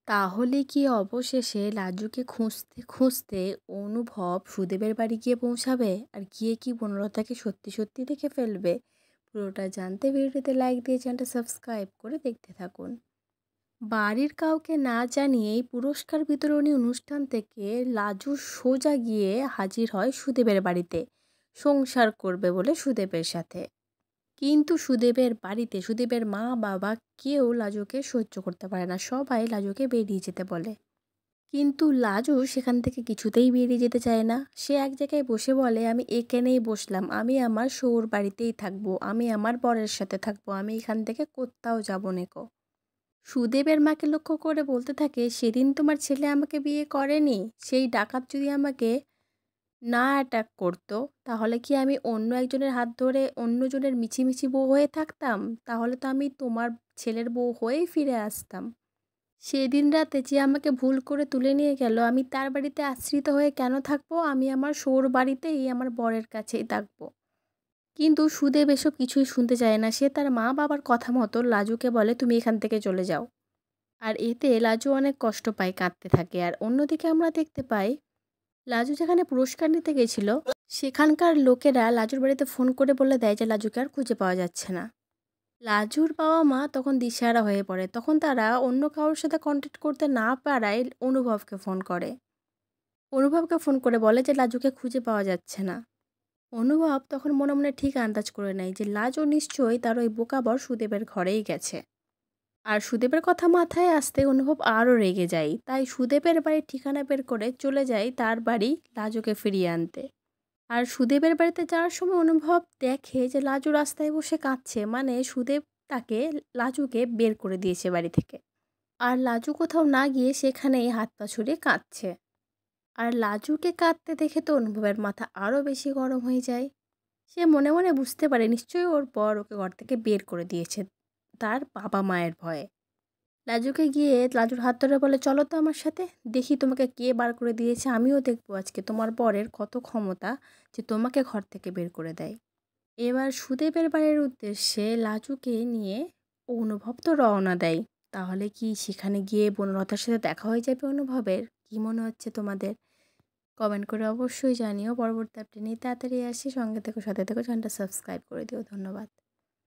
তাহলে কি অবশেষে লাজুকে খুঁজতে খুঁজতে অনুভব সুদেবের বাড়ি গিয়ে পৌঁছাবে? আর গিয়ে কি বনলতাকে সত্যি সত্যি দেখে ফেলবে? পুরোটা জানতে ভিডিওতে লাইক দিয়ে চ্যানেলটা সাবস্ক্রাইব করে দেখতে থাকুন। বাড়ির কাউকে না জানিয়েই পুরস্কার বিতরণী অনুষ্ঠান থেকে লাজু সোজা গিয়ে হাজির হয় সুদেবের বাড়িতে, সংসার করবে বলে সুদেবের সাথে। কিন্তু সুদেবের বাড়িতে সুদেবের মা বাবা কেউ লাজুকে সহ্য করতে পারে না, সবাই লাজুকে বেরিয়ে যেতে বলে। কিন্তু লাজু সেখান থেকে কিছুতেই বেরিয়ে যেতে চায় না। সে এক জায়গায় বসে বলে, আমি এখানেই বসলাম, আমি আমার শ্বশুর বাড়িতেই থাকবো, আমি আমার বরের সাথে থাকবো, আমি এখান থেকে কোথাও যাবো নেকো। সুদেবের মাকে লক্ষ্য করে বলতে থাকে, সেদিন তোমার ছেলে আমাকে বিয়ে করেনি, সেই ডাকাত যদি আমাকে না অ্যাটাক করতো তাহলে কি আমি অন্য একজনের হাত ধরে অন্যজনের মিছিমিছি বউ হয়ে থাকতাম? তাহলে তো আমি তোমার ছেলের বউ হয়েই ফিরে আসতাম। সেদিন রাতে যে আমাকে ভুল করে তুলে নিয়ে গেল, আমি তার বাড়িতে আশ্রিত হয়ে কেন থাকবো? আমি আমার শোর বাড়িতেই আমার বরের কাছেই থাকবো। কিন্তু সুদেব এসব কিছুই শুনতে চায় না। সে তার মা বাবার কথা মতো লাজুকে বলে, তুমি এখান থেকে চলে যাও। আর এতে লাজু অনেক কষ্ট পায়, কাঁদতে থাকে। আর অন্যদিকে আমরা দেখতে পাই, লাজু যেখানে পুরস্কার নিতে গেছিল সেখানকার লোকেরা লাজুর বাড়িতে ফোন করে বলে দেয় যে লাজুকে আর খুঁজে পাওয়া যাচ্ছে না। লাজুর বাবা মা তখন দিশেহারা হয়ে পড়ে। তখন তারা অন্য কারোর সাথে কন্ট্যাক্ট করতে না পারায় অনুভবকে ফোন করে বলে যে লাজুকে খুঁজে পাওয়া যাচ্ছে না। অনুভব তখন মনে মনে ঠিক আন্দাজ করে নেয় যে লাজু নিশ্চয়ই তার ওই বোকাবর সুদেবের ঘরেই গেছে। আর সুদেবের কথা মাথায় আসতে অনুভব আরও রেগে যায়। তাই সুদেবের বাড়ির ঠিকানা বের করে চলে যায় তার বাড়ি লাজুকে ফিরিয়ে আনতে। আর সুদেবের বাড়িতে যাওয়ার সময় অনুভব দেখে যে লাজু রাস্তায় বসে কাঁদছে, মানে সুদেব তাকে লাজুকে বের করে দিয়েছে বাড়ি থেকে। আর লাজু কোথাও না গিয়ে সেখানেই হাত পা ছড়িয়ে কাঁদছে। আর লাজুকে কাঁদতে দেখে তো অনুভবের মাথা আরও বেশি গরম হয়ে যায়। সে মনে মনে বুঝতে পারে নিশ্চয়ই ওর বর ওকে ঘর থেকে বের করে দিয়েছে তার বাবা মায়ের ভয়ে। লাজুকে গিয়ে লাজুর হাত ধরে বলে, চলো তো আমার সাথে, দেখি তোমাকে কে বার করে দিয়েছে, আমিও দেখবো আজকে তোমার বরের কত ক্ষমতা যে তোমাকে ঘর থেকে বের করে দেয়। এবার সুদেবের বাড়ির উদ্দেশ্যে লাজুকে নিয়ে অনুভব তো রওনা দেয়। তাহলে কি সেখানে গিয়ে বনলতার সাথে দেখা হয়ে যাবে অনুভবের? কি মনে হচ্ছে তোমাদের? কমেন্ট করে অবশ্যই জানিও। পরবর্তী আপডেট নিয়ে তাড়াতাড়ি আসি, সঙ্গে থেকো, সাথে থেকো, চ্যানেলটা সাবস্ক্রাইব করে দিও। ধন্যবাদ।